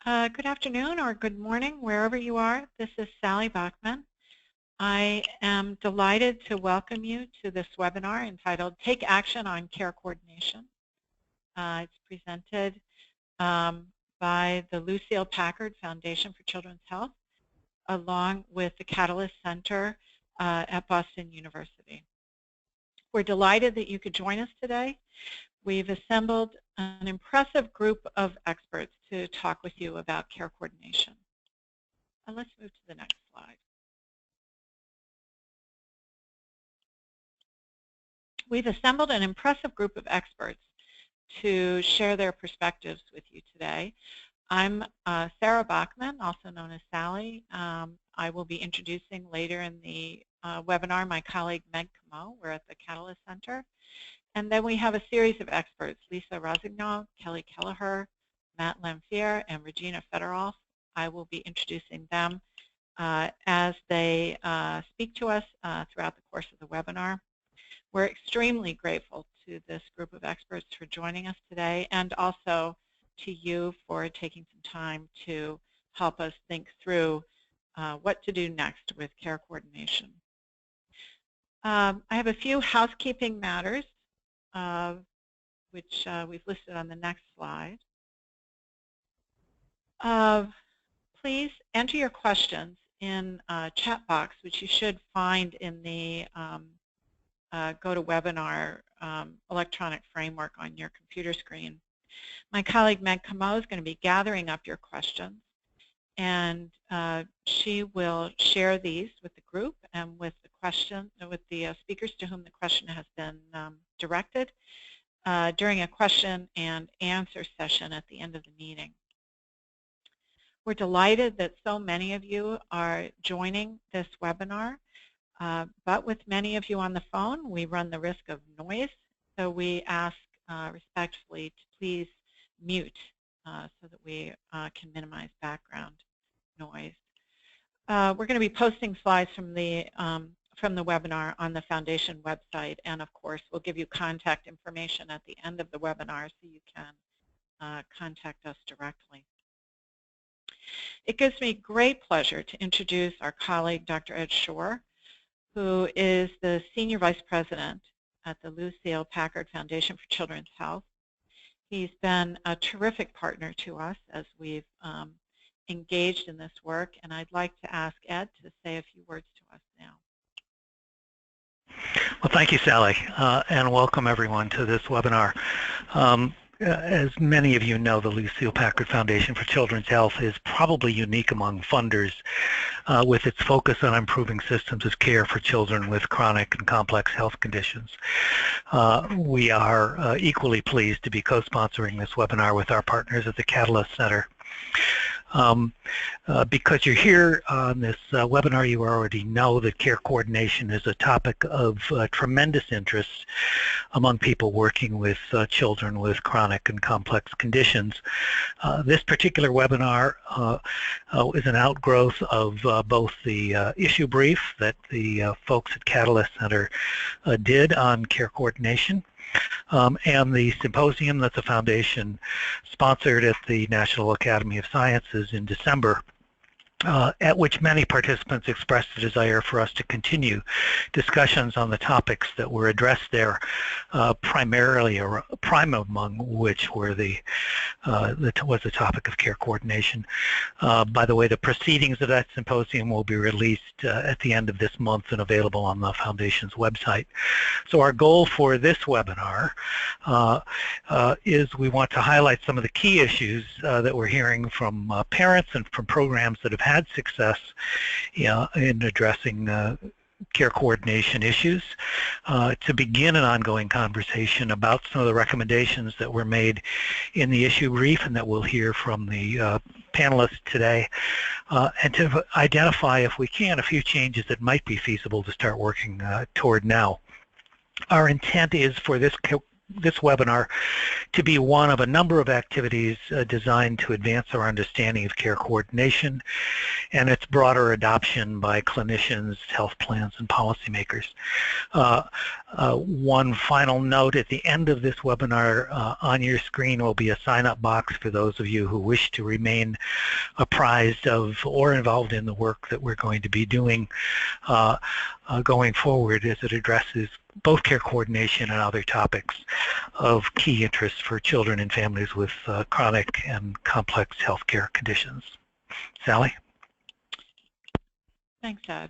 Good afternoon or good morning, wherever you are. This is Sally Bachman. I am delighted to welcome you to this webinar entitled Take Action on Care Coordination. It's presented by the Lucile Packard Foundation for Children's Health, along with the Catalyst Center at Boston University. We're delighted that you could join us today. We've assembled an impressive group of experts to talk with you about care coordination. And let's move to the next slide. We've assembled an impressive group of experts to share their perspectives with you today. I'm Sarah Bachman, also known as Sally. I will be introducing later in the webinar my colleague Meg Camo. We're at the Catalyst Center. And then we have a series of experts, Lisa Rossignol, Kelly Kelleher, Matt Lamphere, and Regina Federoff. I will be introducing them as they speak to us throughout the course of the webinar. We're extremely grateful to this group of experts for joining us today, and also to you for taking some time to help us think through what to do next with care coordination. I have a few housekeeping matters which we've listed on the next slide. Please enter your questions in a chat box, which you should find in the GoToWebinar electronic framework on your computer screen. My colleague Meg Camo is going to be gathering up your questions, and she will share these with the group and with the speakers to whom the question has been directed during a question and answer session at the end of the meeting. We're delighted that so many of you are joining this webinar, but with many of you on the phone, we run the risk of noise, so we ask respectfully to please mute so that we can minimize background noise. We're going to be posting slides from the webinar on the Foundation website, and of course we'll give you contact information at the end of the webinar so you can contact us directly. It gives me great pleasure to introduce our colleague Dr. Ed Shore, who is the Senior Vice President at the Lucile Packard Foundation for Children's Health. He's been a terrific partner to us as we've engaged in this work, and I'd like to ask Ed to say a few words to us now. Well, thank you, Sally, and welcome everyone to this webinar. As many of you know, the Lucile Packard Foundation for Children's Health is probably unique among funders with its focus on improving systems of care for children with chronic and complex health conditions. We are equally pleased to be co-sponsoring this webinar with our partners at the Catalyst Center. Because you're here on this webinar, you already know that care coordination is a topic of tremendous interest among people working with children with chronic and complex conditions. This particular webinar is an outgrowth of both the issue brief that the folks at Catalyst Center did on care coordination, and the symposium that the Foundation sponsored at the National Academy of Sciences in December, at which many participants expressed a desire for us to continue discussions on the topics that were addressed there, primarily, or prime among which were was the topic of care coordination. By the way, the proceedings of that symposium will be released at the end of this month and available on the Foundation's website. So our goal for this webinar is we want to highlight some of the key issues that we're hearing from parents and from programs that have had success in addressing care coordination issues, to begin an ongoing conversation about some of the recommendations that were made in the issue brief and that we'll hear from the panelists today, and to identify, if we can, a few changes that might be feasible to start working toward now. Our intent is for this this webinar to be one of a number of activities designed to advance our understanding of care coordination and its broader adoption by clinicians, health plans, and policymakers. One final note, at the end of this webinar, on your screen will be a sign-up box for those of you who wish to remain apprised of or involved in the work that we're going to be doing going forward as it addresses both care coordination and other topics of key interest for children and families with chronic and complex healthcare conditions. Sally? Thanks, Ed.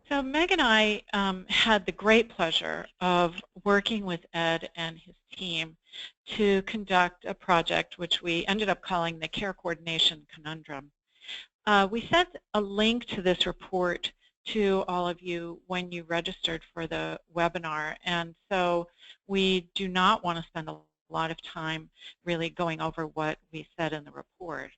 So Meg and I had the great pleasure of working with Ed and his team to conduct a project which we ended up calling the Care Coordination Conundrum. We sent a link to this report to all of you when you registered for the webinar, and so we do not want to spend a lot of time really going over what we said in the report.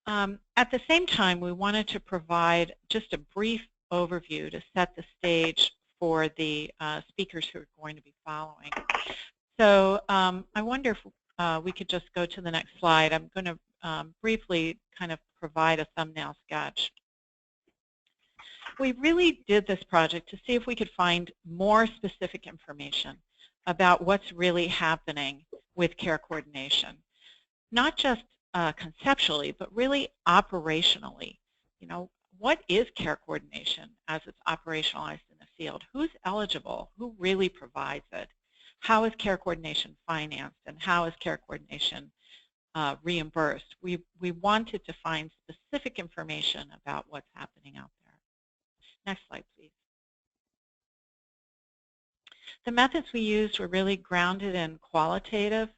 At the same time, we wanted to provide just a brief overview to set the stage for the speakers who are going to be following. So I wonder if we could just go to the next slide. I'm going to briefly kind of provide a thumbnail sketch. We really did this project to see if we could find more specific information about what's really happening with care coordination, not just conceptually, but really operationally. You know, what is care coordination as it's operationalized in the field? Who's eligible? Who really provides it? How is care coordination financed? And how is care coordination reimbursed? We wanted to find specific information about what's happening out there. Next slide, please. The methods we used were really grounded in qualitative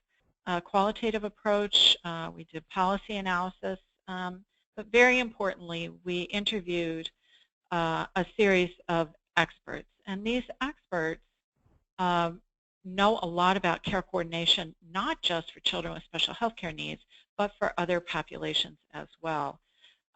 approach. We did policy analysis, but very importantly, we interviewed a series of experts. And these experts know a lot about care coordination, not just for children with special health care needs, but for other populations as well.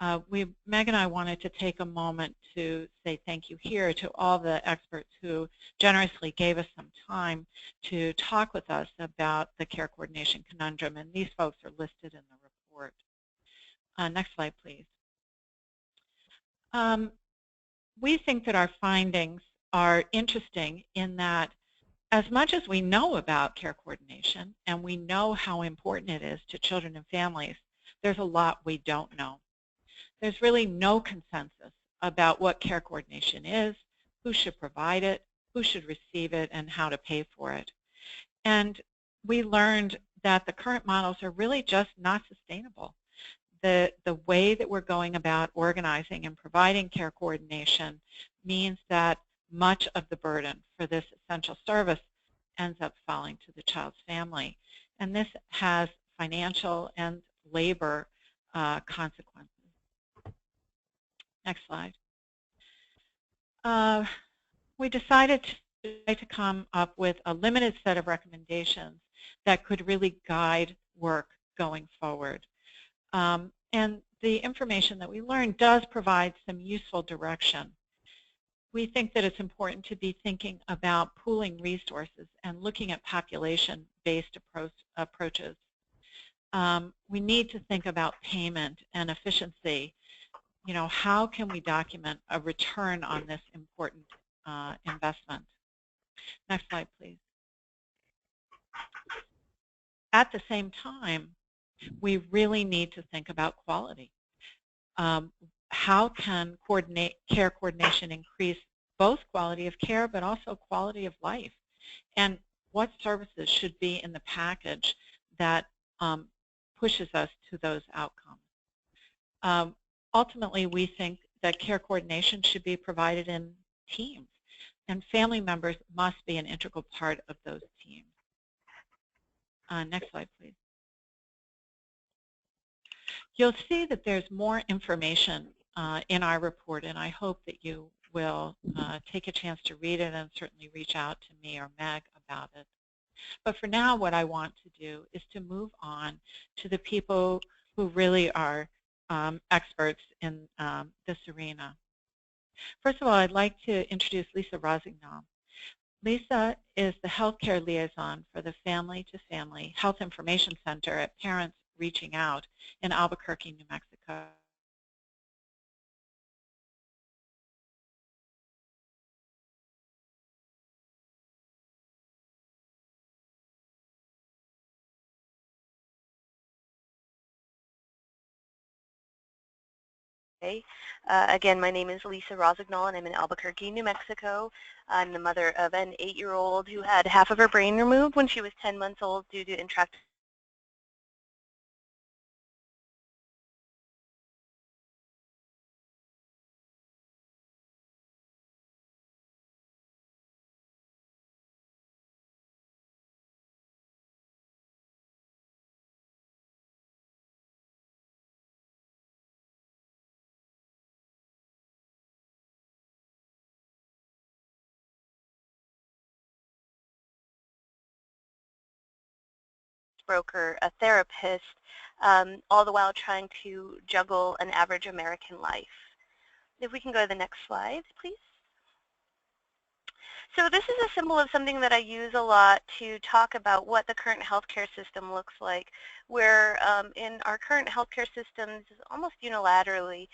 Meg and I wanted to take a moment to say thank you here to all the experts who generously gave us some time to talk with us about the care coordination conundrum, and these folks are listed in the report. Next slide, please. We think that our findings are interesting in that as much as we know about care coordination and we know how important it is to children and families, there's a lot we don't know. There's really no consensus about what care coordination is, who should provide it, who should receive it, and how to pay for it. And we learned that the current models are really just not sustainable. The way that we're going about organizing and providing care coordination means that much of the burden for this essential service ends up falling to the child's family. And this has financial and labor consequences. Next slide. We decided to come up with a limited set of recommendations that could really guide work going forward. And the information that we learned does provide some useful direction. We think that it's important to be thinking about pooling resources and looking at population-based approaches. We need to think about payment and efficiency. You know, how can we document a return on this important investment? Next slide, please. At the same time, we really need to think about quality. How can care coordination increase both quality of care but also quality of life? And what services should be in the package that pushes us to those outcomes? Ultimately, we think that care coordination should be provided in teams, and family members must be an integral part of those teams. Next slide, please. You'll see that there's more information in our report, and I hope that you will take a chance to read it and certainly reach out to me or Meg about it. But for now, what I want to do is to move on to the people who really are experts in this arena. First of all, I'd like to introduce Lisa Rossignol. Lisa is the healthcare liaison for the Family to Family Health Information Center at Parents Reaching Out in Albuquerque, New Mexico. Again, my name is Lisa Rosignol, and I'm in Albuquerque, New Mexico. I'm the mother of an 8-year-old who had half of her brain removed when she was 10 months old due to intractable broker, a therapist, all the while trying to juggle an average American life. If we can go to the next slide, please. So this is a symbol of something that I use a lot to talk about what the current healthcare system looks like, where in our current healthcare systems, almost unilaterally,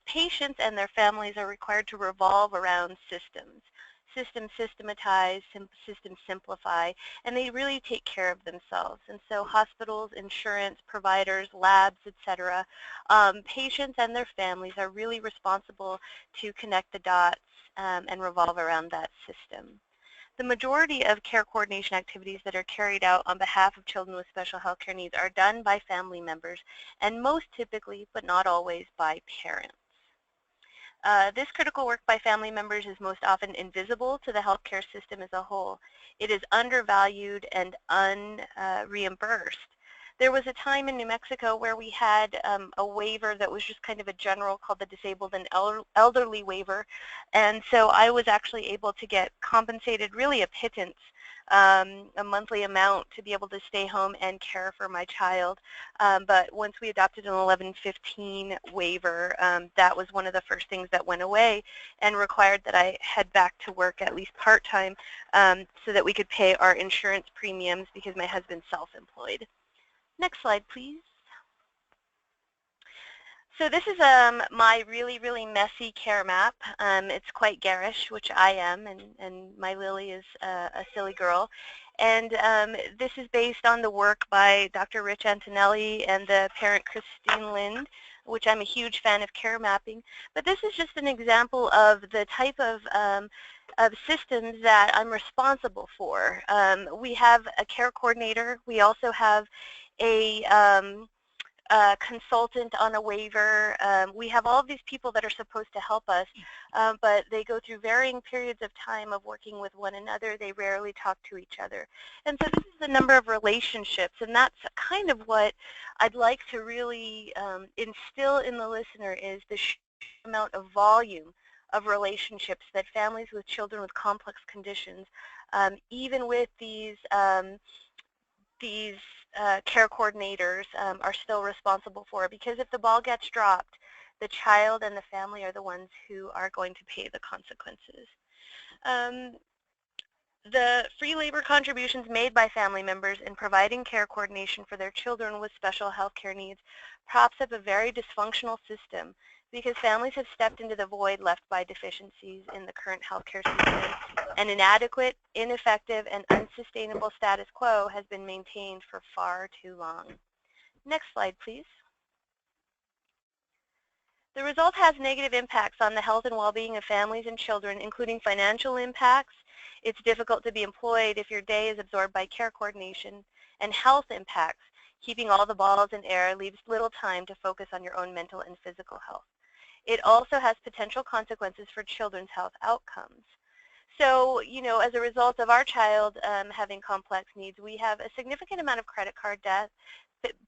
patients and their families are required to revolve around systems. Systems systematize, systems simplify, and they really take care of themselves. And so hospitals, insurance, providers, labs, etc., patients and their families are really responsible to connect the dots and revolve around that system. The majority of care coordination activities that are carried out on behalf of children with special health care needs are done by family members, and most typically, but not always, by parents. This critical work by family members is most often invisible to the healthcare system as a whole. It is undervalued and unreimbursed. There was a time in New Mexico where we had a waiver that was just kind of a general called the Disabled and Elderly Waiver, and so I was actually able to get compensated really a pittance, a monthly amount to be able to stay home and care for my child. But once we adopted an 1115 waiver, that was one of the first things that went away and required that I head back to work at least part-time so that we could pay our insurance premiums because my husband's self-employed. Next slide, please. So this is my really, really messy care map. It's quite garish, which I am, and my Lily is a silly girl. And this is based on the work by Dr. Rich Antonelli and the parent Christine Lind, which I'm a huge fan of care mapping. But this is just an example of the type of systems that I'm responsible for. We have a care coordinator. We also have a consultant on a waiver. We have all of these people that are supposed to help us, but they go through varying periods of time of working with one another. They rarely talk to each other. And so this is the number of relationships, and that's kind of what I'd like to really instill in the listener is the amount of volume of relationships that families with children with complex conditions, even with these care coordinators are still responsible for, because if the ball gets dropped, the child and the family are the ones who are going to pay the consequences. The free labor contributions made by family members in providing care coordination for their children with special health care needs props up a very dysfunctional system, because families have stepped into the void left by deficiencies in the current healthcare system. An inadequate, ineffective, and unsustainable status quo has been maintained for far too long. Next slide, please. The result has negative impacts on the health and well-being of families and children, including financial impacts. It's difficult to be employed if your day is absorbed by care coordination, and health impacts. Keeping all the balls in air leaves little time to focus on your own mental and physical health. It also has potential consequences for children's health outcomes. So, you know, as a result of our child having complex needs, we have a significant amount of credit card debt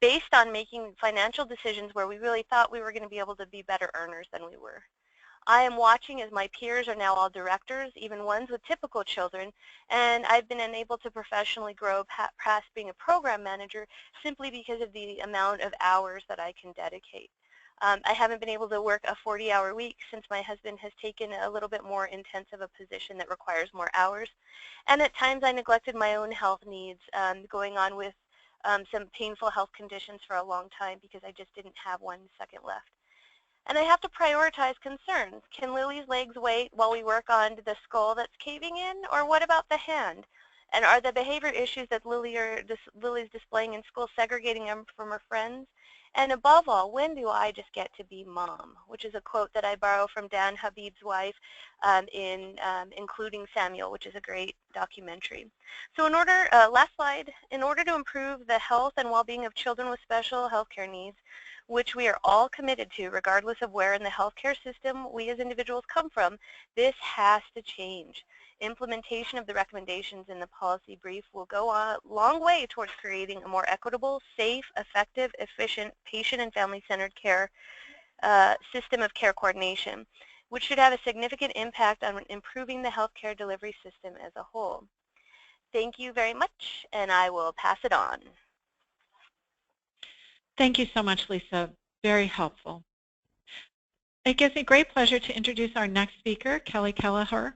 based on making financial decisions where we really thought we were going to be able to be better earners than we were. I am watching as my peers are now all directors, even ones with typical children, and I've been unable to professionally grow past being a program manager simply because of the amount of hours that I can dedicate. I haven't been able to work a 40-hour week since my husband has taken a little bit more intensive a position that requires more hours. And at times I neglected my own health needs, going on with some painful health conditions for a long time because I just didn't have 1 second left. And I have to prioritize concerns. Can Lily's legs wait while we work on the skull that's caving in? Or what about the hand? And are the behavior issues that Lily's displaying in school segregating them from her friends? And above all, when do I just get to be mom? Which is a quote that I borrow from Dan Habib's wife in Including Samuel, which is a great documentary. So in order, last slide, in order to improve the health and well-being of children with special healthcare needs, which we are all committed to regardless of where in the healthcare system we as individuals come from, this has to change. Implementation of the recommendations in the policy brief will go a long way towards creating a more equitable, safe, effective, efficient, patient and family-centered care system of care coordination, which should have a significant impact on improving the healthcare delivery system as a whole. Thank you very much, and I will pass it on. Thank you so much, Lisa. Very helpful. It gives me great pleasure to introduce our next speaker, Kelleher.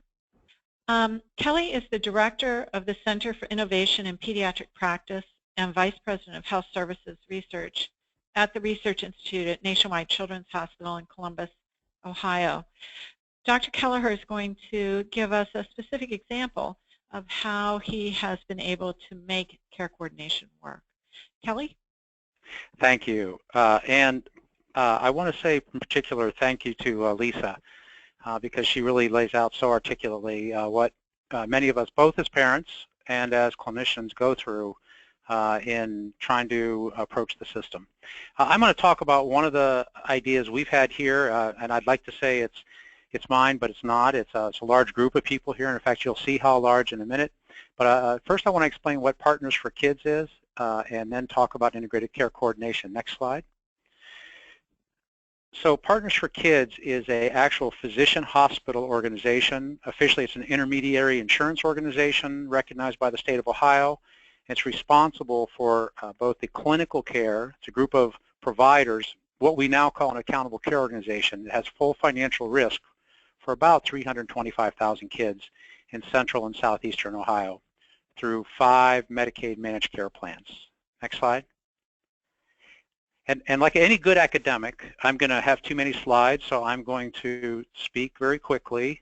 Kelly is the Director of the Center for Innovation in Pediatric Practice and Vice President of Health Services Research at the Research Institute at Nationwide Children's Hospital in Columbus, Ohio. Dr. Kelleher is going to give us a specific example of how he has been able to make care coordination work. Kelly? Thank you. I want to say in particular thank you to Lisa because she really lays out so articulately what many of us, both as parents and as clinicians, go through in trying to approach the system. I'm going to talk about one of the ideas we've had here, and I'd like to say it's mine, but it's not. It's a large group of people here, and in fact, you'll see how large in a minute. But first, I want to explain what Partners for Kids is, and then talk about integrated care coordination. Next slide. So Partners for Kids is an actual physician hospital organization. Officially, it's an intermediary insurance organization recognized by the state of Ohio. It's responsible for both the clinical care. It's a group of providers, what we now call an accountable care organization. It has full financial risk for about 325,000 kids in central and southeastern Ohio through 5 Medicaid managed care plans. Next slide. And like any good academic, I'm going to have too many slides, so I'm going to speak very quickly.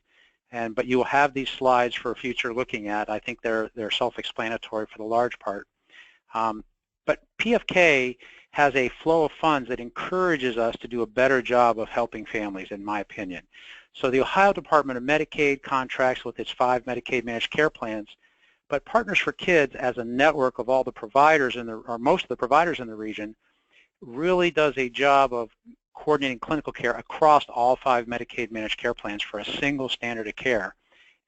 But you will have these slides for future looking at. I think they're self-explanatory for the large part. But PFK has a flow of funds that encourages us to do a better job of helping families, in my opinion. So the Ohio Department of Medicaid contracts with its 5 Medicaid managed care plans, but Partners for Kids, as a network of all the providers or most of the providers in the region, really does a job of coordinating clinical care across all 5 Medicaid managed care plans for a single standard of care,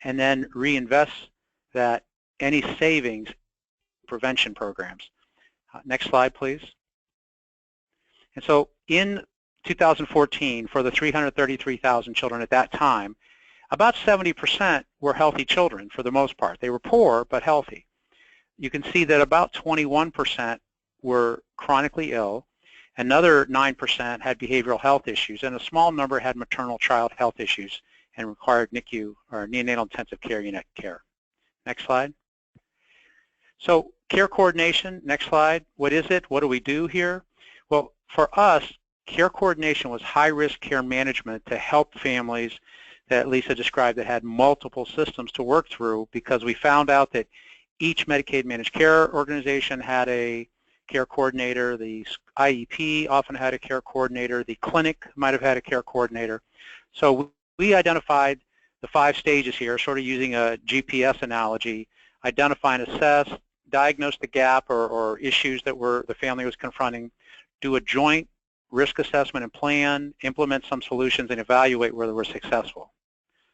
and then reinvests that any savings prevention programs. Next slide, please. And so in 2014, for the 333,000 children at that time, about 70% were healthy children for the most part. They were poor but healthy. You can see that about 21% were chronically ill. Another 9% had behavioral health issues, and a small number had maternal child health issues and required NICU, or neonatal intensive care unit care. Next slide. So care coordination, next slide. What is it? What do we do here? Well, for us, care coordination was high-risk care management to help families that Lisa described that had multiple systems to work through, because we found out that each Medicaid managed care organization had a care coordinator, the IEP often had a care coordinator, the clinic might have had a care coordinator. So we identified the 5 stages here, sort of using a GPS analogy: identify and assess, diagnose the gap or issues that the family was confronting, do a joint risk assessment and plan, implement some solutions, and evaluate whether we're successful.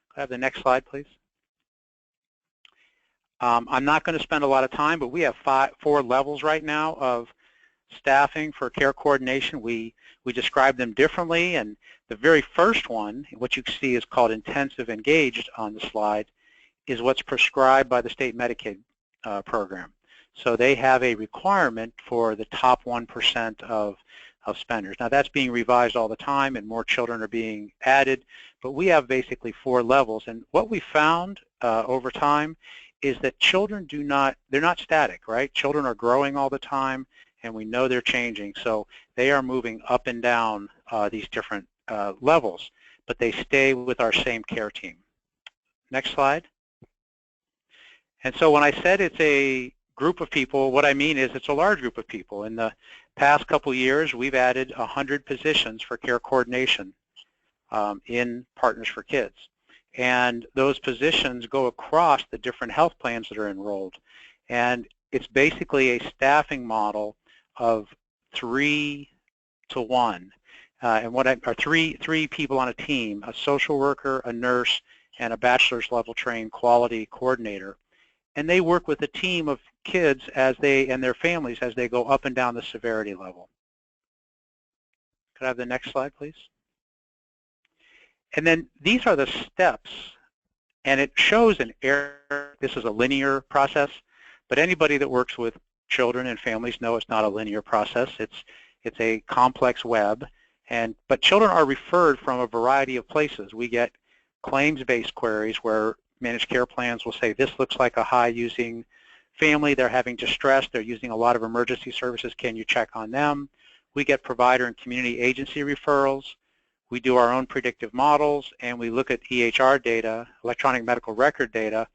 Could I have the next slide, please? I'm not going to spend a lot of time, but we have 4 levels right now of staffing for care coordination. We describe them differently, and the very first one, what you see is called intensive engaged on the slide, is what's prescribed by the state Medicaid program. So they have a requirement for the top 1% of spenders. Now that's being revised all the time and more children are being added, but we have basically 4 levels. And what we found over time is that children they're not static, right? Children are growing all the time and we know they're changing. So they are moving up and down these different levels, but they stay with our same care team. Next slide. And so when I said it's a group of people, what I mean is it's a large group of people. In the past couple years, we've added 100 positions for care coordination in Partners for Kids. And those positions go across the different health plans that are enrolled. And it's basically a staffing model of 3 to 1. And what are three people on a team, a social worker, a nurse, and a bachelor's level trained quality coordinator. And they work with a team of kids and their families as they go up and down the severity level. Could I have the next slide, please? And then these are the steps, and it shows an error. This is a linear process, but anybody that works with children and families know it's not a linear process. It's a complex web, but children are referred from a variety of places. We get claims-based queries where managed care plans will say, this looks like a high-using family. They're having distress. They're using a lot of emergency services. Can you check on them? We get provider and community agency referrals. We do our own predictive models, and we look at EHR data, electronic medical record data,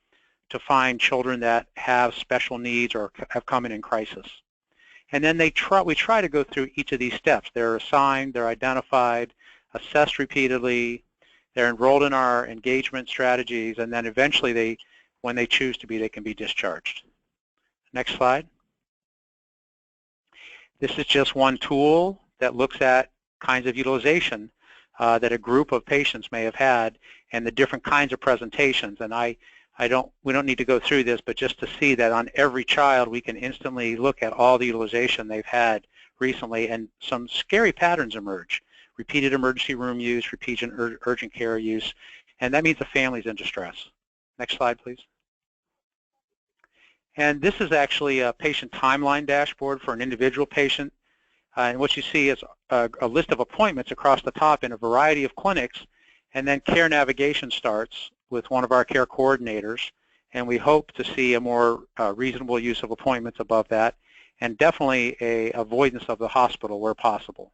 to find children that have special needs or have come in crisis. And then we try to go through each of these steps. They're assigned, they're identified, assessed repeatedly, they're enrolled in our engagement strategies, and then eventually when they choose to be, they can be discharged. Next slide. This is just one tool that looks at kinds of utilization that a group of patients may have had and the different kinds of presentations. And we don't need to go through this, but just to see that on every child we can instantly look at all the utilization they've had recently, and some scary patterns emerge. Repeated emergency room use, repeated urgent care use, and that means the family's in distress. Next slide, please. And this is actually a patient timeline dashboard for an individual patient. And what you see is a list of appointments across the top in a variety of clinics, and then care navigation starts with one of our care coordinators, and we hope to see a more reasonable use of appointments above that, and definitely a avoidance of the hospital where possible.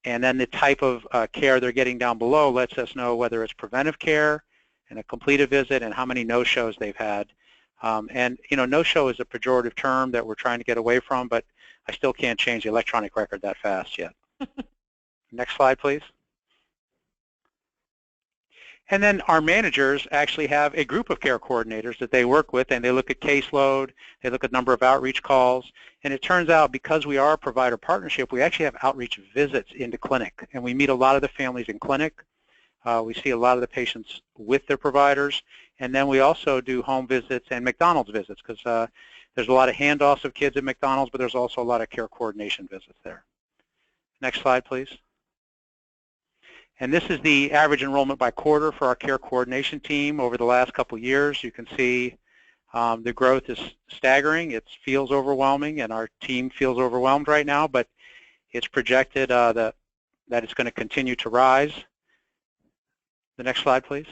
And then the type of care they're getting down below lets us know whether it's preventive care and a completed visit and how many no-shows they've had. And no-show is a pejorative term that we're trying to get away from, but I still can't change the electronic record that fast yet. Next slide, please. And then our managers actually have a group of care coordinators that they work with, and they look at caseload, they look at number of outreach calls, and it turns out because we are a provider partnership, we actually have outreach visits into clinic, and we meet a lot of the families in clinic. We see a lot of the patients with their providers, and then we also do home visits and McDonald's visits, because there's a lot of handoffs of kids at McDonald's, but there's also a lot of care coordination visits there. Next slide, please. And this is the average enrollment by quarter for our care coordination team over the last couple of years. You can see the growth is staggering. It feels overwhelming, and our team feels overwhelmed right now, but it's projected that it's going to continue to rise. The next slide, please.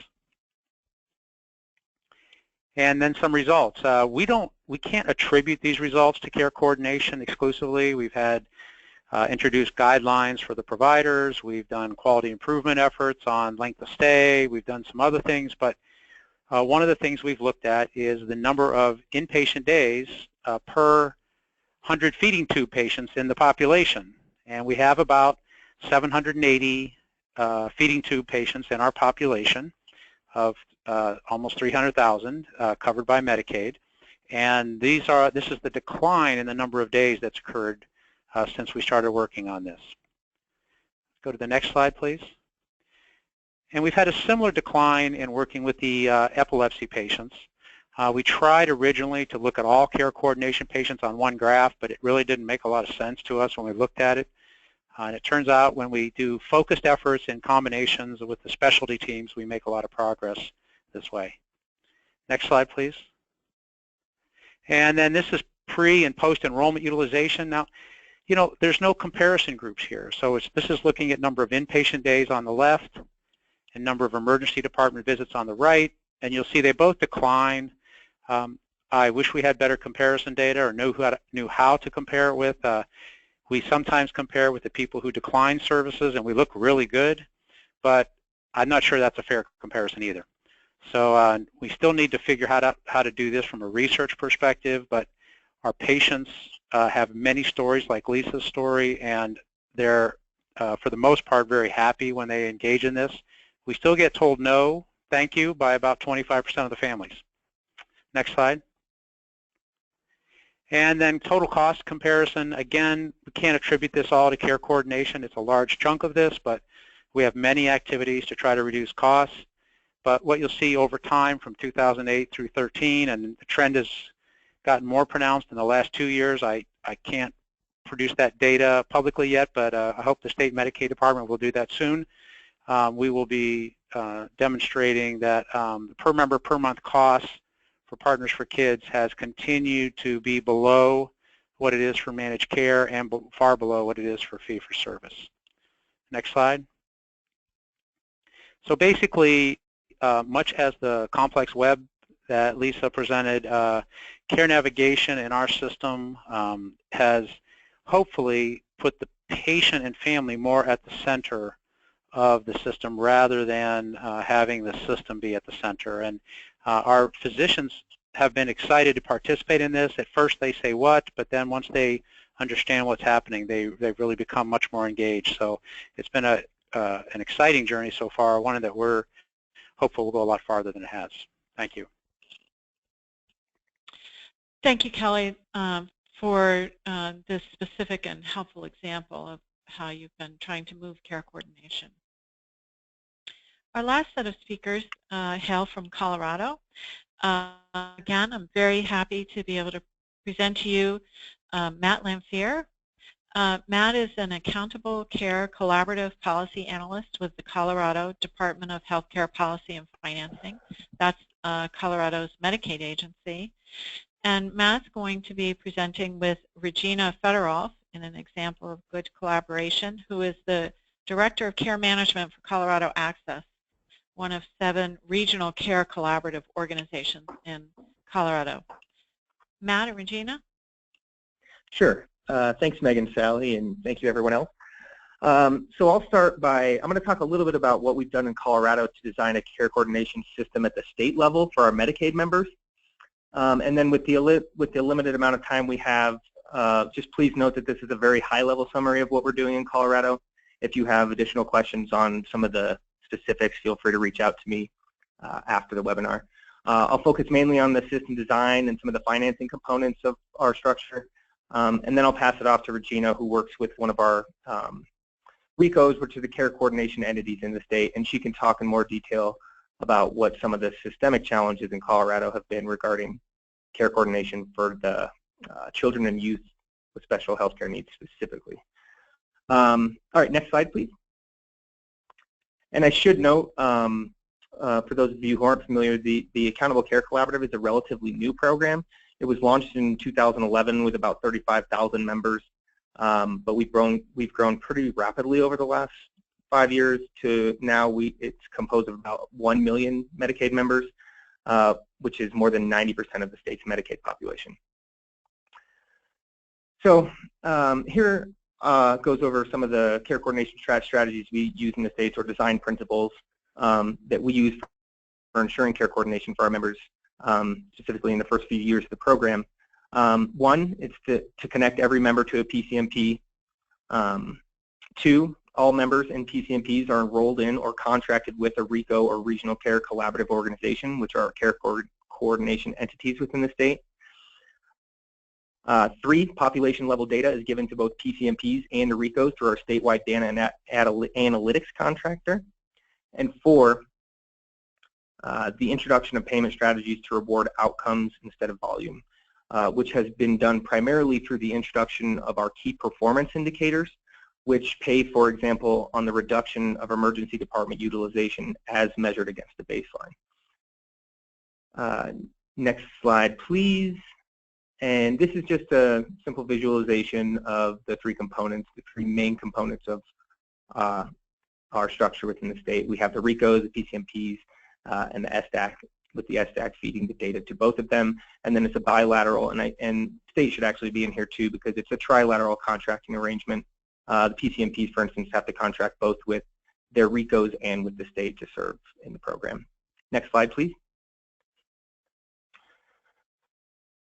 And then some results. We can't attribute these results to care coordination exclusively. We've had introduced guidelines for the providers. We've done quality improvement efforts on length of stay. We've done some other things, but one of the things we've looked at is the number of inpatient days per 100 feeding tube patients in the population. And we have about 780 feeding tube patients in our population of almost 300,000 covered by Medicaid. And this is the decline in the number of days that's occurred since we started working on this. Go to the next slide, please. And we've had a similar decline in working with the epilepsy patients. We tried originally to look at all care coordination patients on one graph, but it really didn't make a lot of sense to us when we looked at it. And it turns out when we do focused efforts in combinations with the specialty teams, we make a lot of progress this way. Next slide, please. And then this is pre and post enrollment utilization. Now, you know, there's no comparison groups here. So this is looking at number of inpatient days on the left and number of emergency department visits on the right, and you'll see they both decline. I wish we had better comparison data or knew how to compare it with. We sometimes compare with the people who decline services, and we look really good, but I'm not sure that's a fair comparison either. So we still need to figure out how to do this from a research perspective, but our patients have many stories like Lisa's story, and they're, for the most part, very happy when they engage in this. We still get told no, thank you, by about 25% of the families. Next slide. And then total cost comparison. Again, we can't attribute this all to care coordination. It's a large chunk of this, but we have many activities to try to reduce costs. But what you'll see over time from 2008 through 13, and the trend has gotten more pronounced in the last 2 years. I can't produce that data publicly yet, but I hope the state Medicaid department will do that soon. We will be demonstrating that the per member per month costs for Partners for Kids has continued to be below what it is for managed care and far below what it is for fee-for-service. Next slide. So basically, much as the complex web that Lisa presented, care navigation in our system has hopefully put the patient and family more at the center of the system rather than having the system be at the center. And our physicians have been excited to participate in this. At first they say what, but then once they understand what's happening, they've really become much more engaged. So it's been an exciting journey so far, one that we're hopeful will go a lot farther than it has. Thank you. Thank you, Kelly, for this specific and helpful example of how you've been trying to move care coordination. Our last set of speakers hail from Colorado. Again, I'm very happy to be able to present to you Matt Lamphere. Matt is an accountable care collaborative policy analyst with the Colorado Department of Healthcare Policy and Financing. That's Colorado's Medicaid agency. And Matt's going to be presenting with Regina Fedorov in an example of good collaboration, who is the Director of Care Management for Colorado Access, one of 7 regional care collaborative organizations in Colorado. Matt and Regina? Sure. Thanks, Megan, Sally, and thank you, everyone else. So I'll start by, I'm going to talk a little bit about what we've done in Colorado to design a care coordination system at the state level for our Medicaid members. And then with the limited amount of time we have, just please note that this is a very high-level summary of what we're doing in Colorado. If you have additional questions on some of the specifics, feel free to reach out to me after the webinar. I'll focus mainly on the system design and some of the financing components of our structure. And then I'll pass it off to Regina, who works with one of our RICOs, which are the care coordination entities in the state, and she can talk in more detail about what some of the systemic challenges in Colorado have been regarding care coordination for the children and youth with special health care needs specifically. All right, next slide, please. And I should note, for those of you who aren't familiar, the Accountable Care Collaborative is a relatively new program. It was launched in 2011 with about 35,000 members, but we've grown pretty rapidly over the last 5 years to now it's composed of about 1 million Medicaid members, which is more than 90% of the state's Medicaid population. So here goes over some of the care coordination strategies we use in the states, or design principles that we use for ensuring care coordination for our members, specifically in the first few years of the program. One, it's to connect every member to a PCMP. 2, all members in PCMPs are enrolled in or contracted with a RICO or regional care collaborative organization, which are care coordination entities within the state. 3, population level data is given to both PCMPs and the RICOs through our statewide data and analytics contractor. And 4, the introduction of payment strategies to reward outcomes instead of volume, which has been done primarily through the introduction of our key performance indicators, which pay, for example, on the reduction of emergency department utilization as measured against the baseline. Next slide, please. And this is just a simple visualization of the three components, the three main components of our structure within the state. We have the RICOs, the PCMPs, and the SDAC, with the SDAC feeding the data to both of them. And then it's a bilateral, and state should actually be in here too, because it's a trilateral contracting arrangement. The PCMPs, for instance, have to contract both with their RICOs and with the state to serve in the program. Next slide, please.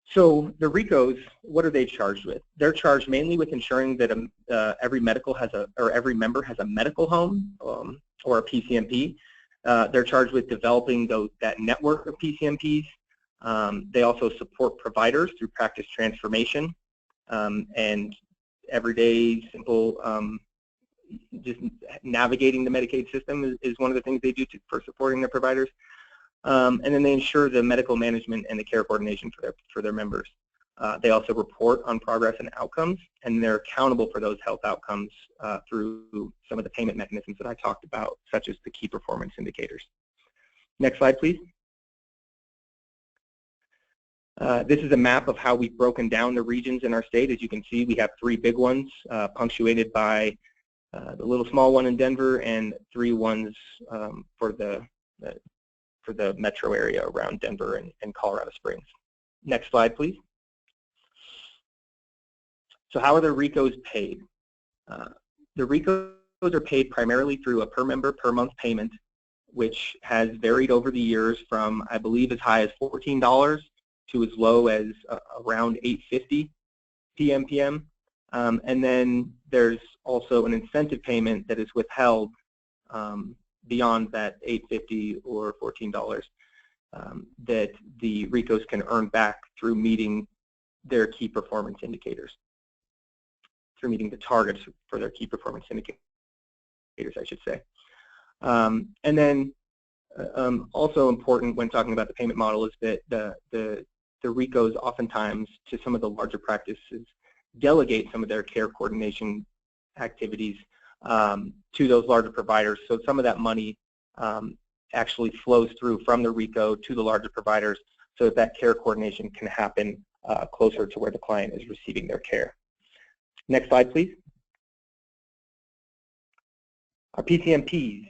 So the RICOs, what are they charged with? They're charged mainly with ensuring that every member has a medical home or a PCMP. They're charged with developing that network of PCMPs. They also support providers through practice transformation and everyday simple just navigating the Medicaid system is one of the things they do for supporting their providers. And then they ensure the medical management and the care coordination for their members. They also report on progress and outcomes, and they're accountable for those health outcomes through some of the payment mechanisms that I talked about, such as the key performance indicators. Next slide, please. This is a map of how we've broken down the regions in our state. As you can see, we have three big ones punctuated by the little small one in Denver and three ones for the metro area around Denver and Colorado Springs. Next slide, please. So how are the RICOs paid? The RICOs are paid primarily through a per member per month payment, which has varied over the years from, I believe, as high as $14 to as low as around $8.50 PMPM. And then there's also an incentive payment that is withheld beyond that $8.50 or $14 that the RICOs can earn back through meeting their key performance indicators, through meeting the targets for their key performance indicators, I should say. And then also important when talking about the payment model is that the RICOs oftentimes, to some of the larger practices, delegate some of their care coordination activities to those larger providers. So some of that money actually flows through from the RICO to the larger providers so that that care coordination can happen closer to where the client is receiving their care. Next slide, please. Our PCMPs,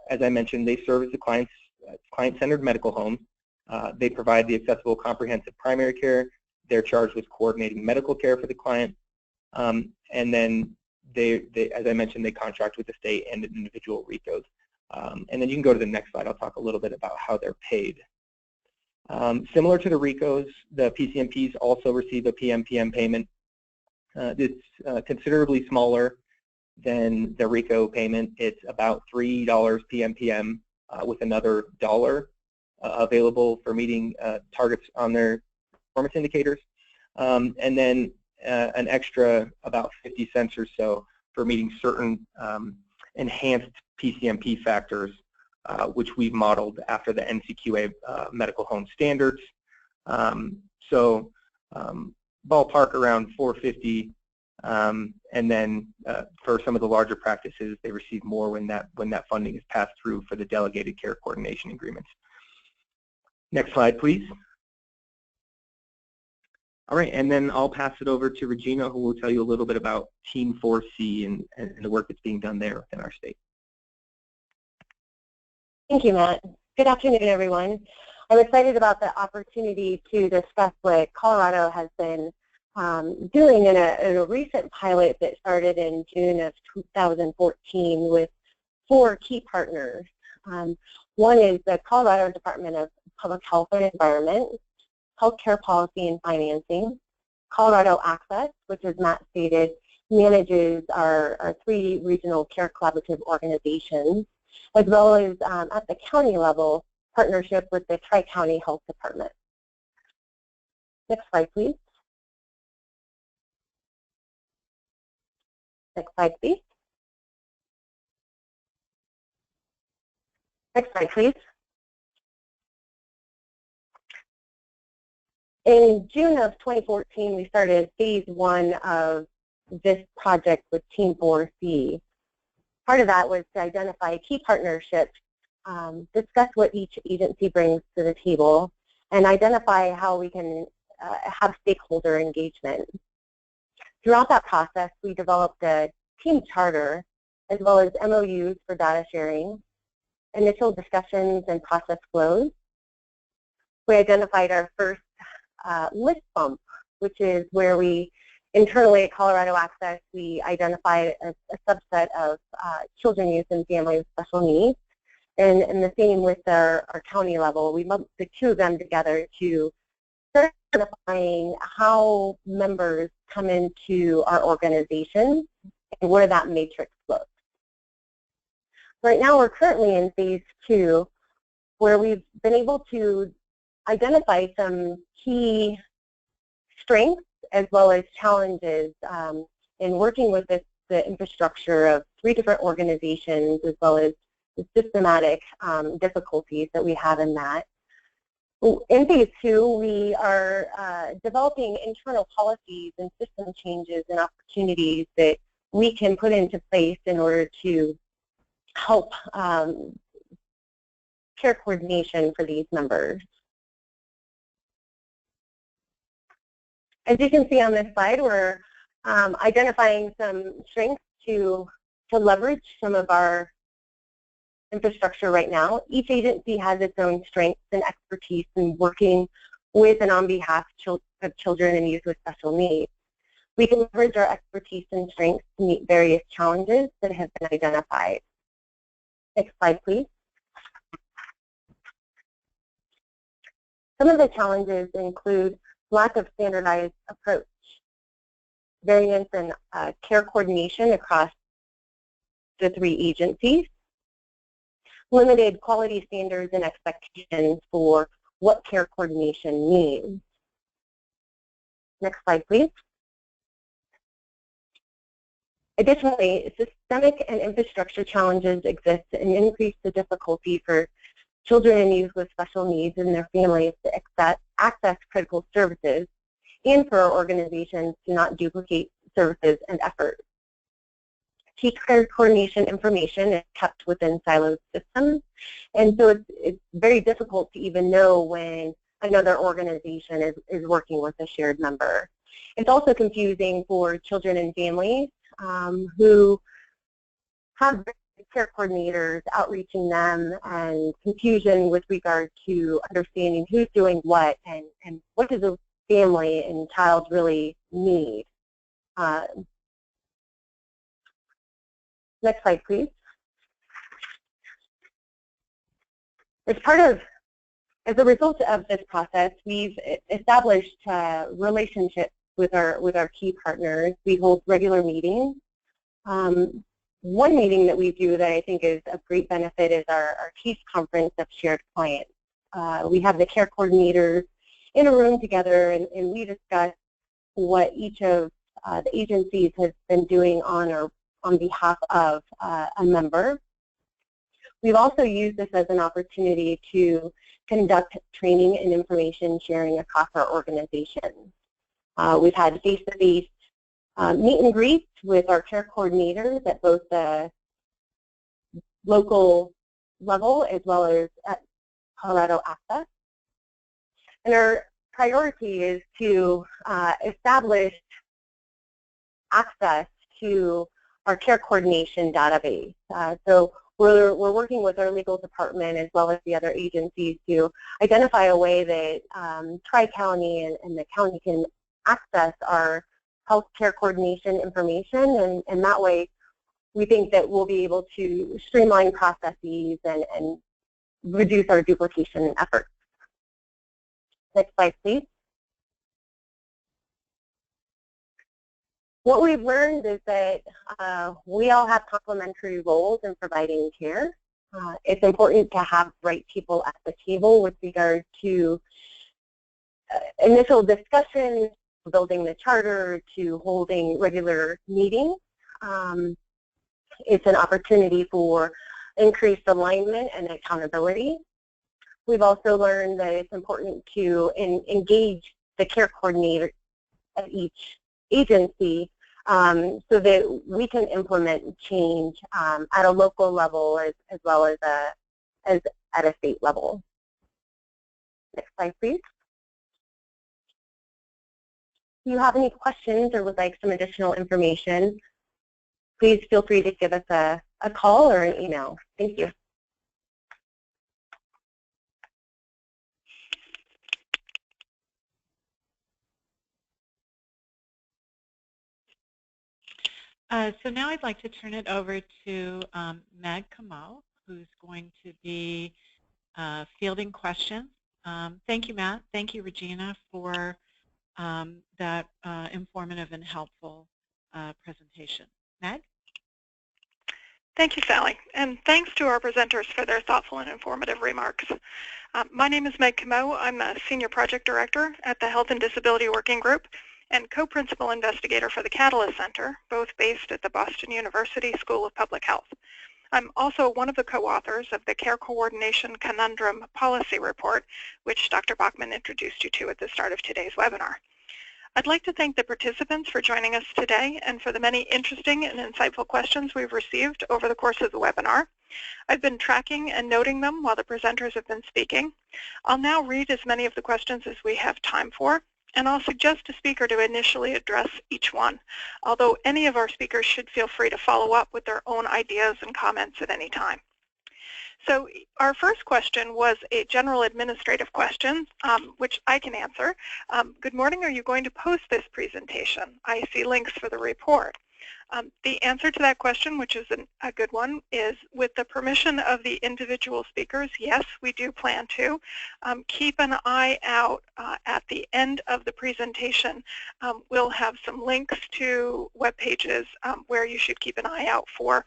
as I mentioned, they serve as the client-centered medical home. They provide the accessible, comprehensive primary care. They're charged with coordinating medical care for the client. And then they, as I mentioned, they contract with the state and individual RICOs. And then you can go to the next slide. I'll talk a little bit about how they're paid. Similar to the RICOs, the PCMPs also receive a PMPM payment. It's considerably smaller than the RICO payment. It's about $3 PMPM with another $1 available for meeting targets on their performance indicators. And then an extra about 50 cents or so for meeting certain enhanced PCMP factors, which we've modeled after the NCQA medical home standards. So ballpark around $4.50, and then for some of the larger practices, they receive more when that funding is passed through for the delegated care coordination agreements. Next slide, please. All right, and then I'll pass it over to Regina, who will tell you a little bit about Team 4C and the work that's being done there in our state. Thank you, Matt. Good afternoon, everyone. I'm excited about the opportunity to discuss what Colorado has been doing in a recent pilot that started in June of 2014 with 4 key partners. One is the Colorado Department of Public Health and Environment, Healthcare Policy and Financing, Colorado Access, which, as Matt stated, manages our 3 regional care collaborative organizations, as well as at the county level, partnership with the Tri-County Health Department. Next slide, please. Next slide, please. Next slide, please. In June of 2014, we started phase 1 of this project with Team 4C. Part of that was to identify key partnerships, discuss what each agency brings to the table, and identify how we can have stakeholder engagement. Throughout that process, we developed a team charter as well as MOUs for data sharing, initial discussions and process flows. We identified our first list bump, which is where we internally at Colorado Access, we identified a subset of children, youth, and families with special needs. And the same with our county level. We lumped the two of them together to start identifying how members come into our organization and where that matrix looks. Right now, we're currently in phase 2, where we've been able to identify some key strengths as well as challenges in working with the infrastructure of 3 different organizations, as well as the systematic difficulties that we have in that. In phase 2, we are developing internal policies and system changes and opportunities that we can put into place in order to help care coordination for these members. As you can see on this slide, we're identifying some strengths to leverage some of our infrastructure right now. Each agency has its own strengths and expertise in working with and on behalf of children and youth with special needs. We can leverage our expertise and strengths to meet various challenges that have been identified. Next slide, please. Some of the challenges include lack of standardized approach, variance in care coordination across the 3 agencies, limited quality standards and expectations for what care coordination means. Next slide, please. Additionally, systemic and infrastructure challenges exist and increase the difficulty for children and youth with special needs and their families to access critical services, and for our organizations to not duplicate services and efforts. Key care coordination information is kept within siloed systems, and so it's very difficult to even know when another organization is working with a shared member. It's also confusing for children and families who have care coordinators outreaching them, and confusion with regard to understanding who's doing what and what does a family and child really need. Next slide, please. As a result of this process, we've established relationships with our key partners. We hold regular meetings. One meeting that we do that I think is of great benefit is our case conference of shared clients. We have the care coordinators in a room together, and we discuss what each of the agencies has been doing on behalf of a member. We've also used this as an opportunity to conduct training and information sharing across our organization. We've had face-to-face meet and greets with our care coordinators at both the local level as well as at Colorado Access. And our priority is to establish access to our care coordination database. So we're working with our legal department as well as the other agencies to identify a way that Tri-County and the county can access our health care coordination information, and that way we think that we'll be able to streamline processes and reduce our duplication efforts. Next slide, please. What we've learned is that we all have complementary roles in providing care. It's important to have the right people at the table with regard to initial discussions, building the charter, to holding regular meetings. It's an opportunity for increased alignment and accountability. We've also learned that it's important to engage the care coordinator at each agency so that we can implement change at a local level as well as at a state level. Next slide, please. you have any questions or would like some additional information, please feel free to give us a call or an email. Thank you. So now I'd like to turn it over to Meg Camo, who's going to be fielding questions. Thank you, Matt. Thank you, Regina, for that informative and helpful presentation. Meg? Thank you, Sally, and thanks to our presenters for their thoughtful and informative remarks. My name is Meg Camo. I'm a Senior Project Director at the Health and Disability Working Group and Co-Principal Investigator for the Catalyst Center, both based at the Boston University School of Public Health. I'm also one of the co-authors of the Care Coordination Conundrum Policy Report, which Dr. Bachman introduced you to at the start of today's webinar. I'd like to thank the participants for joining us today and for the many interesting and insightful questions we've received over the course of the webinar. I've been tracking and noting them while the presenters have been speaking. I'll now read as many of the questions as we have time for, and I'll suggest a speaker to initially address each one, although any of our speakers should feel free to follow up with their own ideas and comments at any time. So our first question was a general administrative question, which I can answer. Good morning, are you going to post this presentation? I see links for the report. The answer to that question, which is a good one, is with the permission of the individual speakers, yes, we do plan to. Keep an eye out at the end of the presentation. We'll have some links to web pages where you should keep an eye out for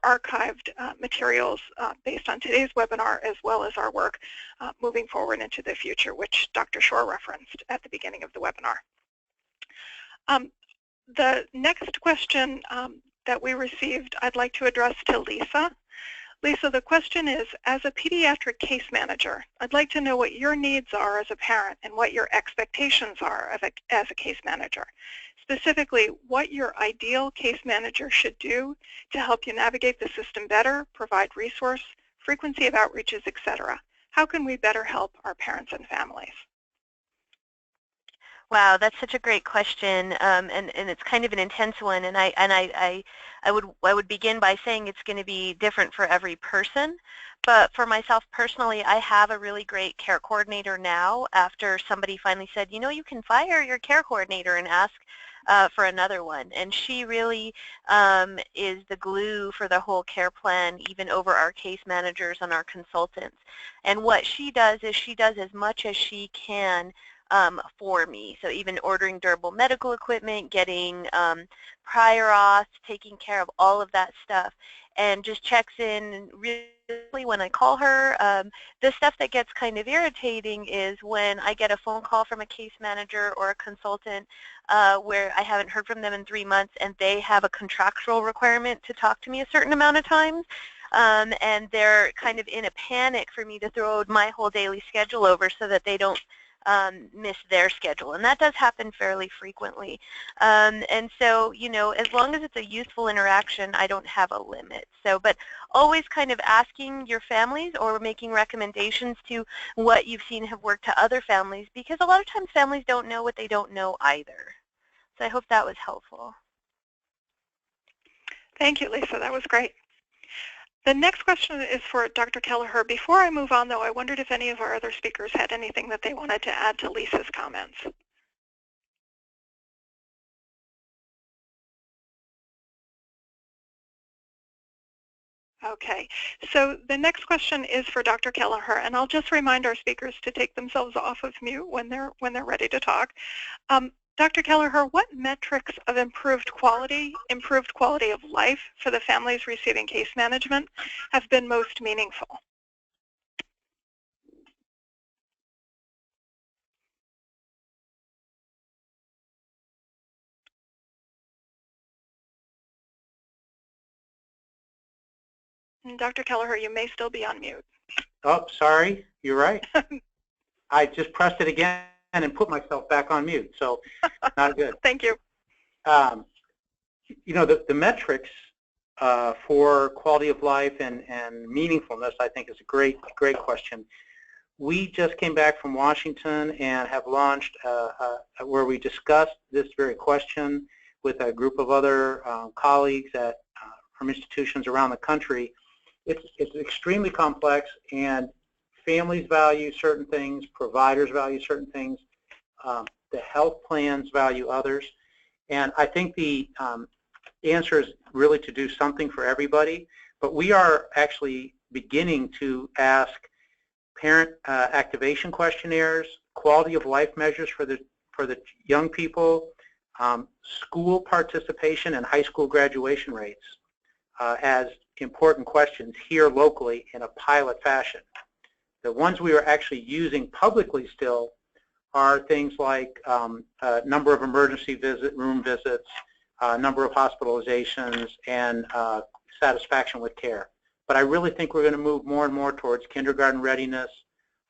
archived materials based on today's webinar, as well as our work moving forward into the future, which Dr. Shore referenced at the beginning of the webinar. The next question that we received, I'd like to address to Lisa. Lisa, the question is, as a pediatric case manager, I'd like to know what your needs are as a parent and what your expectations are as a case manager. Specifically, what your ideal case manager should do to help you navigate the system better, provide resource, frequency of outreaches, etc. How can we better help our parents and families? Wow, that's such a great question, and it's kind of an intense one. And I would begin by saying it's going to be different for every person. But for myself personally, I have a really great care coordinator now. After somebody finally said, you know, you can fire your care coordinator and ask for another one. And she really is the glue for the whole care plan, even over our case managers and our consultants. And what she does is she does as much as she can for me. So even ordering durable medical equipment, getting prior auths, taking care of all of that stuff, and just checks in really when I call her. The stuff that gets kind of irritating is when I get a phone call from a case manager or a consultant where I haven't heard from them in 3 months and they have a contractual requirement to talk to me a certain amount of times. And they're kind of in a panic for me to throw my whole daily schedule over so that they don't miss their schedule, and that does happen fairly frequently. And so, you know, as long as it's a useful interaction, I don't have a limit. So, but always kind of asking your families or making recommendations to what you've seen have worked to other families, because a lot of times families don't know what they don't know either. So I hope that was helpful. Thank you, Lisa. That was great. The next question is for Dr. Kelleher. Before I move on, though, I wondered if any of our other speakers had anything that they wanted to add to Lisa's comments. Okay, so the next question is for Dr. Kelleher, and I'll just remind our speakers to take themselves off of mute when they're ready to talk. Dr. Kelleher, what metrics of improved quality of life for the families receiving case management have been most meaningful? And Dr. Kelleher, you may still be on mute. Oh, sorry, you're right. I just pressed it again and put myself back on mute, so not good. Thank you. You know, the metrics for quality of life and meaningfulness, I think, is a great question. we just came back from Washington and have launched where we discussed this very question with a group of other colleagues from institutions around the country. It's extremely complex, and families value certain things, providers value certain things, the health plans value others, and I think the answer is really to do something for everybody, but we are actually beginning to ask parent activation questionnaires, quality of life measures for the young people, school participation and high school graduation rates as important questions here locally in a pilot fashion. The ones we are actually using publicly still are things like number of emergency room visits, number of hospitalizations, and satisfaction with care. But I really think we're going to move more and more towards kindergarten readiness,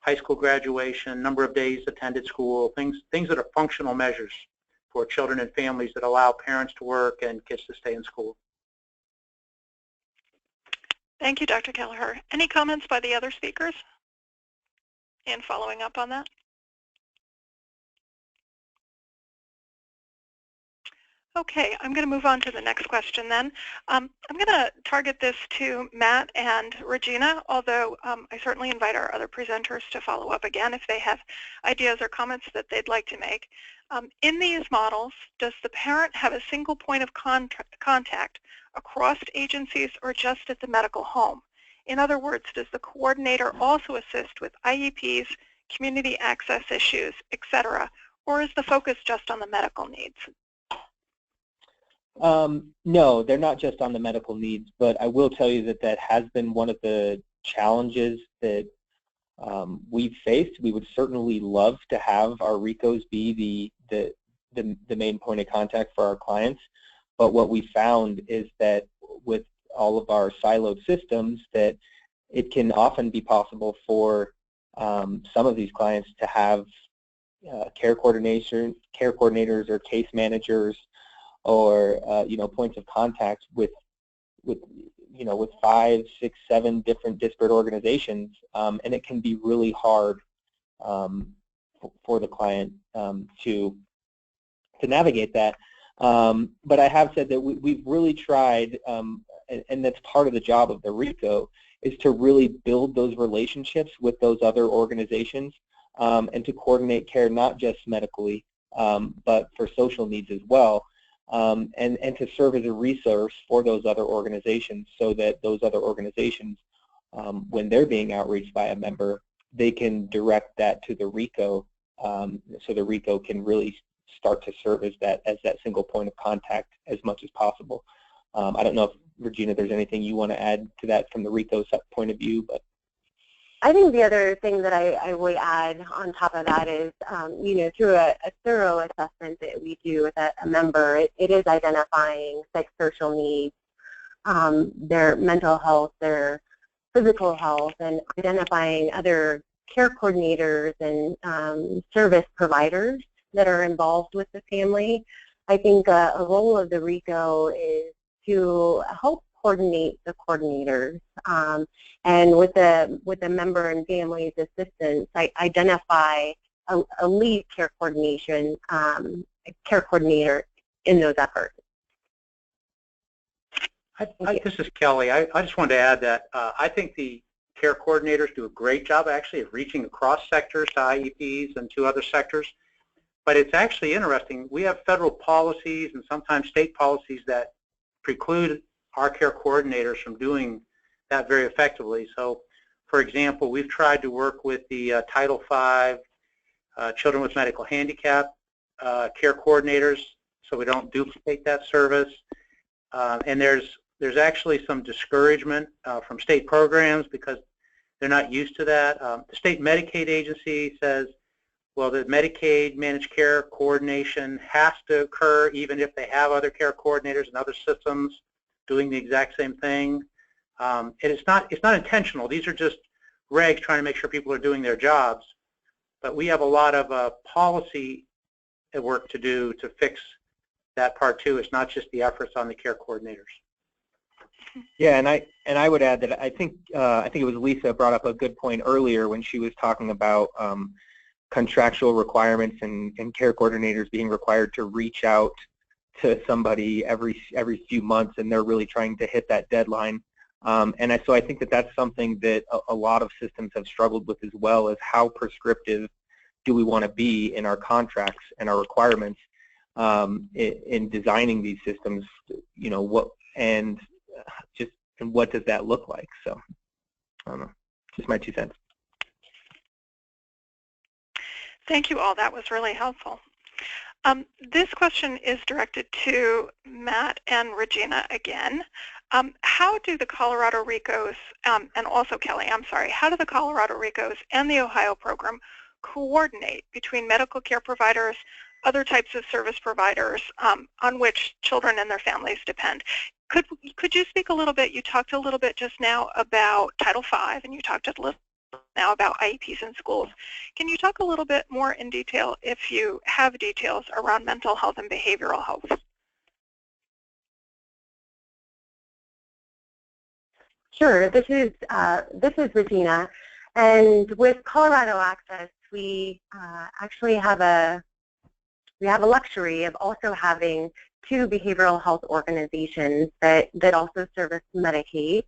high school graduation, number of days attended school, things that are functional measures for children and families that allow parents to work and kids to stay in school. Thank you, Dr. Kelleher. Any comments by the other speakers in following up on that? Okay, I'm going to move on to the next question then. I'm going to target this to Matt and Regina, although I certainly invite our other presenters to follow up again if they have ideas or comments that they'd like to make. In these models, does the parent have a single point of contact across agencies or just at the medical home? In other words, does the coordinator also assist with IEPs, community access issues, etc., or is the focus just on the medical needs? No, they're not just on the medical needs, but I will tell you that that has been one of the challenges that we've faced. We would certainly love to have our RICOs be the main point of contact for our clients, but what we found is that with all of our siloed systems, that it can often be possible for some of these clients to have care coordinators or case managers or points of contact with 5, 6, 7 different disparate organizations, and it can be really hard for the client to navigate that. But I have said that we've really tried, and that's part of the job of the RICO, is to really build those relationships with those other organizations and to coordinate care not just medically, but for social needs as well. And to serve as a resource for those other organizations so that those other organizations, when they're being outreached by a member, they can direct that to the RICO so the RICO can really start to serve as that single point of contact as much as possible. I don't know if, Regina, there's anything you want to add to that from the RICO point of view, but I think the other thing that I would add on top of that is, through a thorough assessment that we do with a member, it is identifying psychosocial needs, their mental health, their physical health, and identifying other care coordinators and service providers that are involved with the family. I think a role of the RICO is to help coordinate the coordinators, and with the member and family's assistance, identify a lead care coordinator in those efforts. This is Kelly. I just wanted to add that I think the care coordinators do a great job actually of reaching across sectors to IEPs and to other sectors. But it's actually interesting. We have federal policies and sometimes state policies that preclude our care coordinators from doing that very effectively. So, for example, we've tried to work with the Title V children with medical handicap care coordinators so we don't duplicate that service. And there's actually some discouragement from state programs because they're not used to that. The state Medicaid agency says, well, the Medicaid managed care coordination has to occur even if they have other care coordinators and other systems doing the exact same thing. And it's not intentional. These are just regs trying to make sure people are doing their jobs. But we have a lot of policy work to do to fix that part too. It's not just the efforts on the care coordinators. Yeah, and I would add that I think it was Lisa brought up a good point earlier when she was talking about contractual requirements and care coordinators being required to reach out to somebody every few months, and they're really trying to hit that deadline. So I think that that's something that a lot of systems have struggled with as well, is how prescriptive do we want to be in our contracts and our requirements in designing these systems, you know, what does that look like? So I don't know, just my 2 cents. Thank you all. That was really helpful. This question is directed to Matt and Regina again. How do the Colorado RICOs, and also Kelly, I'm sorry, how do the Colorado RICOs and the Ohio program coordinate between medical care providers, other types of service providers on which children and their families depend? Could you speak a little bit? You talked a little bit just now about Title V, and you talked a little now about IEPs in schools. Can you talk a little bit more in detail, if you have details, around mental health and behavioral health? Sure. This is Regina, and with Colorado Access, we actually have a luxury of also having 2 behavioral health organizations that also service Medicaid.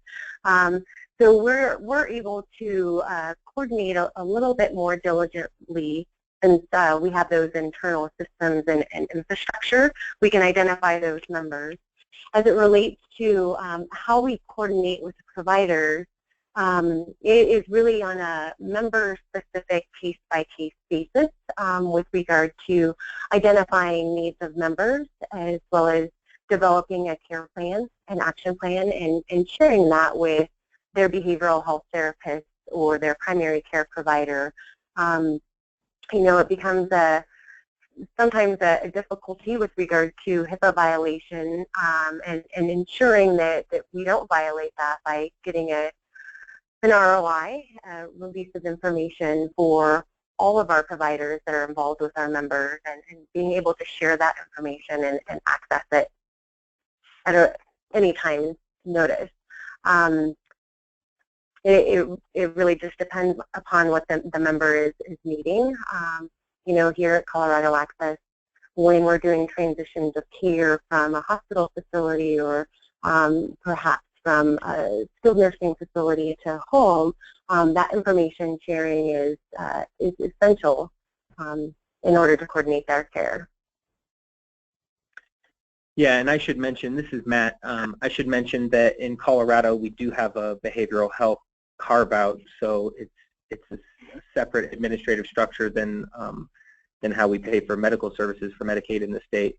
So we're able to coordinate a little bit more diligently, since we have those internal systems and infrastructure. We can identify those members. As it relates to how we coordinate with providers, it is really on a member-specific case-by-case basis with regard to identifying needs of members, as well as developing a care plan, an action plan, and sharing that with their behavioral health therapist or their primary care provider. You know, it becomes sometimes a difficulty with regard to HIPAA violation and ensuring that we don't violate that by getting an ROI, release of information for all of our providers that are involved with our members, and being able to share that information and access it at any time notice. It really just depends upon what the member is needing. You know, here at Colorado Access, when we're doing transitions of care from a hospital facility or perhaps from a skilled nursing facility to home, that information sharing is essential in order to coordinate their care. Yeah, and I should mention, this is Matt, I should mention that in Colorado we do have a behavioral health carve-out, so it's a separate administrative structure than how we pay for medical services for Medicaid in the state.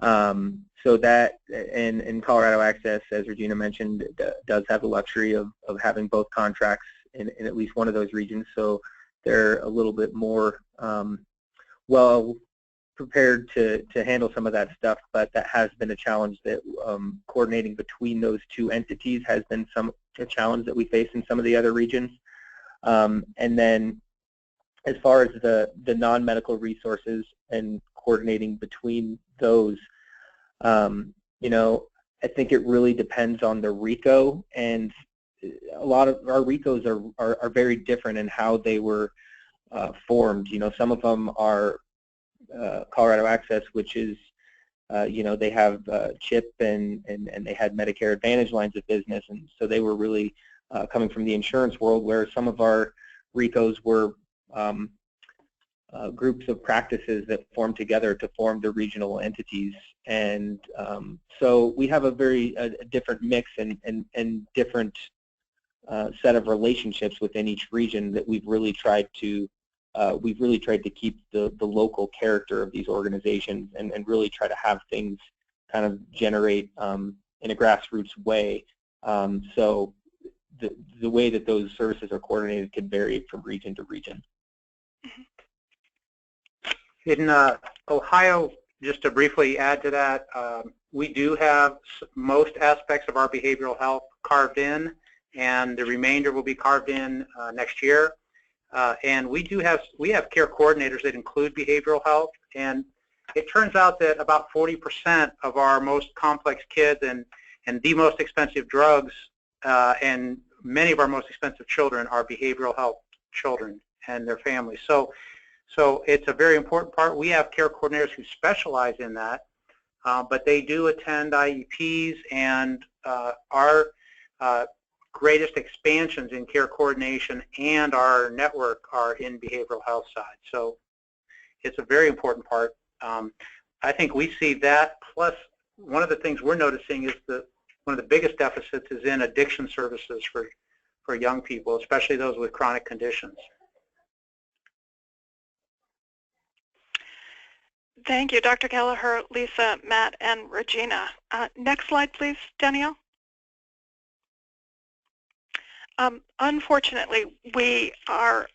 So that, in Colorado Access, as Regina mentioned, does have the luxury of having both contracts in at least one of those regions, so they're a little bit more well prepared to handle some of that stuff, but that has been a challenge that coordinating between those 2 entities has been a challenge that we face in some of the other regions. And then as far as the non-medical resources and coordinating between those, you know, I think it really depends on the RICO, and a lot of our RICOs are very different in how they were formed. You know, some of them are Colorado Access, which is, you know, they have CHIP and they had Medicare Advantage lines of business, and so they were really coming from the insurance world, where some of our RICOs were groups of practices that formed together to form the regional entities. And so we have a very different mix and different set of relationships within each region that we've really tried to keep the local character of these organizations and really try to have things kind of generate in a grassroots way. So the way that those services are coordinated can vary from region to region. In Ohio, just to briefly add to that, we do have most aspects of our behavioral health carved in, and the remainder will be carved in next year. And we have care coordinators that include behavioral health, and it turns out that about 40% of our most complex kids and And the most expensive drugs and many of our most expensive children are behavioral health children and their families. So it's a very important part. We have care coordinators who specialize in that, but they do attend IEPs, and our greatest expansions in care coordination and our network are in behavioral health side. So it's a very important part. I think we see that, plus one of the things we're noticing is that one of the biggest deficits is in addiction services for young people, especially those with chronic conditions. Thank you, Dr. Kelleher, Lisa, Matt, and Regina. Next slide, please, Danielle. Unfortunately, we are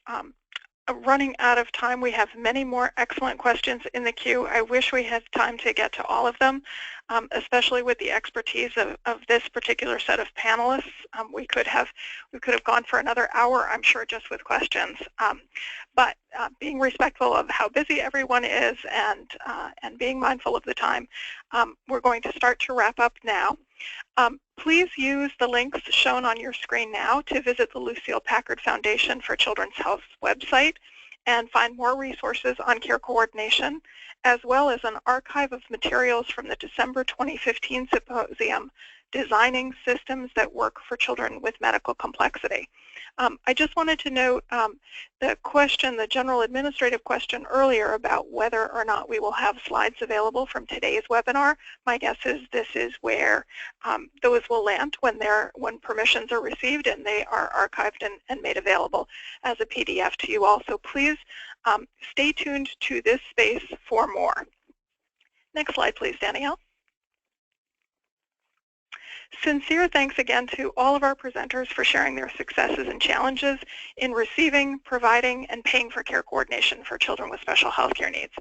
running out of time. We have many more excellent questions in the queue. I wish we had time to get to all of them, especially with the expertise of this particular set of panelists. We could have gone for another hour, I'm sure, just with questions. But being respectful of how busy everyone is and being mindful of the time, we're going to start to wrap up now. Please use the links shown on your screen now to visit the Lucile Packard Foundation for Children's Health website and find more resources on care coordination, as well as an archive of materials from the December 2015 symposium, Designing Systems That Work for Children with Medical Complexity. I just wanted to note the general administrative question earlier about whether or not we will have slides available from today's webinar. My guess is this is where those will land when permissions are received and they are archived and made available as a PDF to you all. So please stay tuned to this space for more. Next slide, please, Danielle. Sincere thanks again to all of our presenters for sharing their successes and challenges in receiving, providing, and paying for care coordination for children with special health care needs.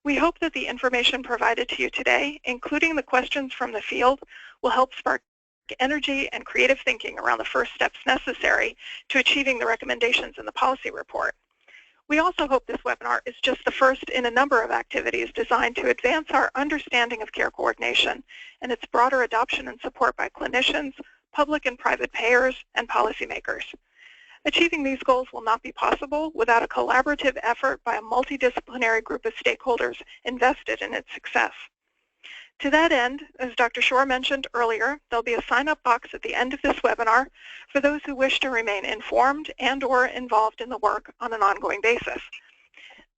We hope that the information provided to you today, including the questions from the field, will help spark energy and creative thinking around the first steps necessary to achieving the recommendations in the policy report. We also hope this webinar is just the first in a number of activities designed to advance our understanding of care coordination and its broader adoption and support by clinicians, public and private payers, and policymakers. Achieving these goals will not be possible without a collaborative effort by a multidisciplinary group of stakeholders invested in its success. To that end, as Dr. Shore mentioned earlier, there'll be a sign-up box at the end of this webinar for those who wish to remain informed and/or involved in the work on an ongoing basis.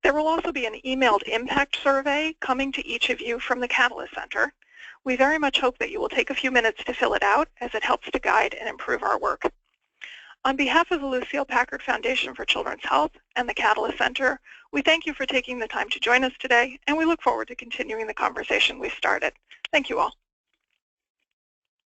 There will also be an emailed impact survey coming to each of you from the Catalyst Center. We very much hope that you will take a few minutes to fill it out, as it helps to guide and improve our work. On behalf of the Lucile Packard Foundation for Children's Health and the Catalyst Center, we thank you for taking the time to join us today, and we look forward to continuing the conversation we started. Thank you all.